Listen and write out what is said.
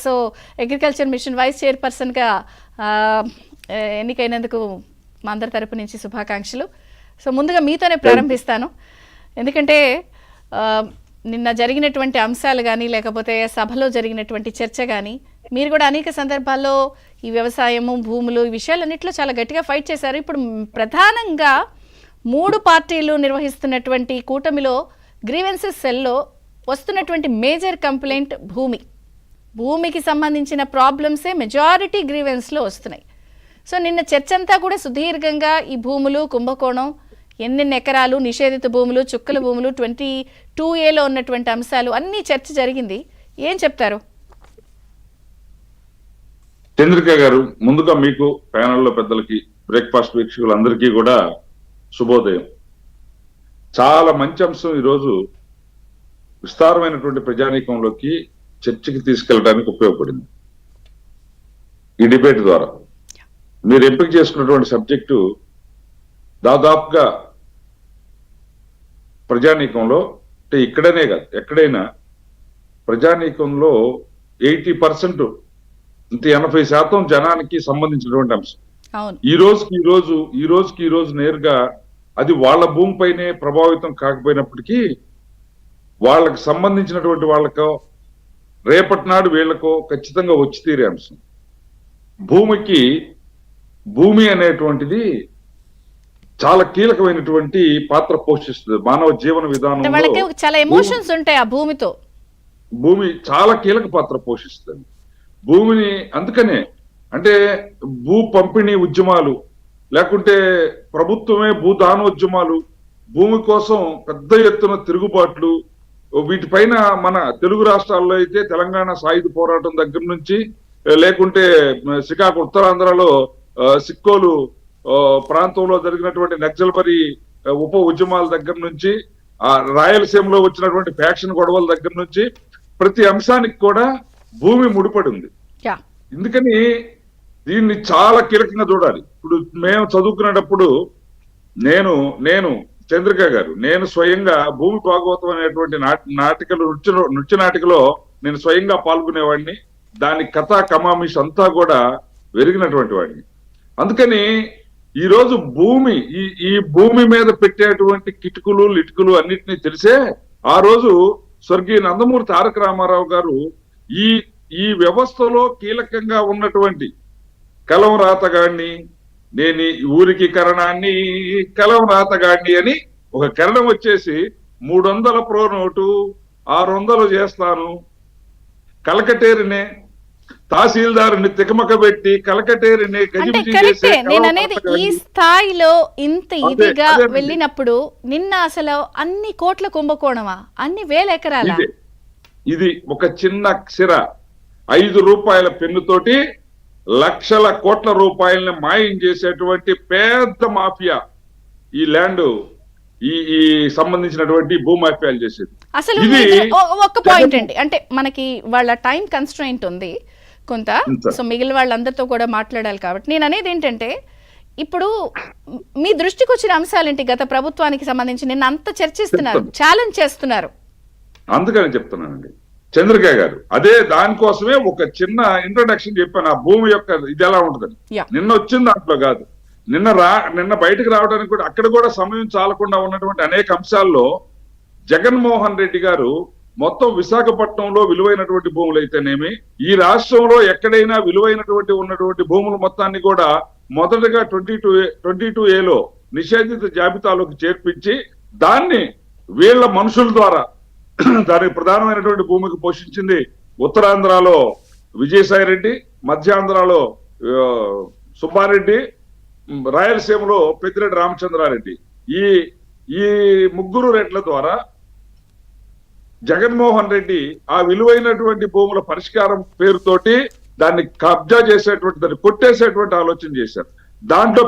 So agriculture machine vice చైర్పర్సన్గా ఎన్నికైనందుకు మా అందరి తరపు నుంచి శుభాకాంక్షలు. సో ముందుగా మీతోనే ప్రారంభిస్తాను, ఎందుకంటే నిన్న జరిగినటువంటి అంశాలు కానీ లేకపోతే సభలో జరిగినటువంటి చర్చ కానీ మీరు కూడా అనేక సందర్భాల్లో ఈ వ్యవసాయము భూములు ఈ విషయాలన్నింటిలో చాలా గట్టిగా ఫైట్ చేశారు. ఇప్పుడు ప్రధానంగా 3 పార్టీలు నిర్వహిస్తున్నటువంటి కూటమిలో గ్రీవెన్సెస్ సెల్లో వస్తున్నటువంటి మేజర్ కంప్లైంట్ భూమికి సంబంధించిన ప్రాబ్లమ్సే మెజారిటీ గ్రీవెన్స్లో వస్తున్నాయి. సో నిన్న చర్చ అంతా కూడా సుదీర్ఘంగా ఈ భూములు కుంభకోణం, ఎన్నెన్ని ఎకరాలు, నిషేధిత భూములు, చుక్కల భూములు, 22A ఉన్నటువంటి అంశాలు అన్నీ చర్చ జరిగింది. ఏం చెప్తారు? చంద్రిక గారు, ముందుగా మీకు ప్యానెల్లో పెద్దలకి, బ్రేక్ఫాస్ట్ వీక్షకులందరికీ కూడా శుభోదయం. చాలా మంచి అంశం ఈరోజు విస్తారమైనటువంటి ప్రజానీకంలోకి చర్చకి తీసుకెళ్ళడానికి ఉపయోగపడింది. ఈ డిబేట్ ద్వారా మీరు ఎంపిక చేసుకున్నటువంటి సబ్జెక్టు దాదాపుగా ప్రజానీకంలో, అంటే ఇక్కడనే కాదు ఎక్కడైనా ప్రజానీకంలో 80% అంటే 80% జనానికి సంబంధించినటువంటి అంశం. ఈ రోజు నేరుగా అది వాళ్ళ భూమిపైనే ప్రభావితం కాకపోయినప్పటికీ వాళ్ళకి సంబంధించినటువంటి వాళ్ళకో రేపటి నాడు వీళ్ళకో ఖచ్చితంగా వచ్చి తీరే అంశం. భూమి అనేటువంటిది చాలా కీలకమైనటువంటి పాత్ర పోషిస్తుంది మానవ జీవన విధానంలో. చాలా ఎమోషన్స్ ఉంటాయి ఆ భూమితో. భూమి చాలా కీలక పాత్ర పోషిస్తుంది భూమిని. అందుకనే అంటే భూ పంపిణీ ఉద్యమాలు, లేకుంటే ప్రభుత్వమే భూదానోద్యమాలు, భూమి కోసం పెద్ద ఎత్తున తిరుగుబాట్లు, వీటిపైన మన తెలుగు రాష్ట్రాల్లో అయితే తెలంగాణ సాయుధ పోరాటం దగ్గర నుంచి, లేకుంటే శ్రీకాకుళం ఉత్తరాంధ్రలో సిక్కోలు ప్రాంతంలో జరిగినటువంటి నక్సల్బరీ ఉప ఉద్యమాల దగ్గర నుంచి, రాయలసీమలో వచ్చినటువంటి ఫ్యాక్షన్ గొడవల దగ్గర నుంచి ప్రతి అంశానికి కూడా భూమి ముడిపడి ఉంది. ఎందుకని దీన్ని చాలా కీలకంగా చూడాలి. ఇప్పుడు మేము చదువుకునేటప్పుడు నేను చంద్రిక గారు, నేను స్వయంగా భూమి భాగవతం అనేటువంటి నృత్య నాటికలో నేను స్వయంగా పాల్గొనేవాడిని. దాని కథా కమామిష్ అంతా కూడా వెరిగినటువంటి వాడిని. అందుకని ఈరోజు ఈ భూమి మీద పెట్టేటువంటి కిటుకులు లిటుకులు అన్నిటినీ తెలిసే ఆ రోజు స్వర్గీయ నందమూరి తారక రామారావు గారు ఈ వ్యవస్థలో కీలకంగా ఉన్నటువంటి కలం రాతగాడిని, నేను ఊరికి కరణాన్ని కలం రాతగాడిని అని ఒక కరణం వచ్చేసి 300 ప్రో నోటు 600 చేస్తాను, కలకటేరినే తహసీల్దారుని తికమక పెట్టి కలకటేరినే ఈ స్థాయిలో ఇంత ఇదిగా వెళ్ళినప్పుడు నిన్న అసలు అన్ని కోట్ల కుంభకోణమా, అన్ని వేల ఎకరాల? ఇది ఒక చిన్న సిర 5 రూపాయల పెన్నుతోటి లక్షల కోట్ల రూపాయలని మాయం చేసేటువంటి పెద్ద మాఫియా ఈ ల్యాండ్ ఈ సంబంధించినటువంటి భూమాఫియాలు చేసేది. అసలు ఒక పాయింట్ అండి, అంటే మనకి వాళ్ళ టైం కన్స్ట్రైంట్ ఉంది కొంత, సో మిగిలిన వాళ్ళందరితో కూడా మాట్లాడాలి కాబట్టి నేను అనేది ఏంటంటే, ఇప్పుడు మీ దృష్టికి వచ్చిన అంశాలేంటి? గత ప్రభుత్వానికి సంబంధించి నిన్న అంత చర్చిస్తున్నారు, ఛాలెంజ్ చేస్తున్నారు. అందుకని చెప్తున్నానండి చంద్రిక గారు, అదే దానికోసమే ఒక చిన్న ఇంట్రొడక్షన్ చెప్పాను. ఆ భూమి యొక్క ఇది ఎలా ఉంటుందని నిన్న వచ్చిన దాంట్లో కాదు, నిన్న బయటకు రావడానికి కూడా అక్కడ కూడా సమయం చాలకుండా ఉన్నటువంటి అనేక అంశాల్లో జగన్మోహన్ రెడ్డి గారు మొత్తం విశాఖపట్నంలో విలువైనటువంటి భూములు అయితేనేమి, ఈ రాష్ట్రంలో ఎక్కడైనా విలువైనటువంటి ఉన్నటువంటి భూములు మొత్తాన్ని కూడా మొదటగా 22A నిషేధిత జాబితాలోకి చేర్పించి దాన్ని వీళ్ళ మనుషుల ద్వారా దానికి ప్రధానమైనటువంటి భూమికి పోషించింది ఉత్తరాంధ్రలో విజయసాయి రెడ్డి, మధ్యాంధ్రలో సుబ్బారెడ్డి, రాయలసీమలో పెద్దిరెడ్డి రామచంద్రారెడ్డి. ఈ 3 రెడ్ల ద్వారా జగన్మోహన్ రెడ్డి ఆ విలువైనటువంటి భూముల పరిష్కారం పేరుతోటి దాన్ని కబ్జా చేసేటువంటి, దాన్ని కొట్టేసేటువంటి ఆలోచన చేశారు. దాంట్లో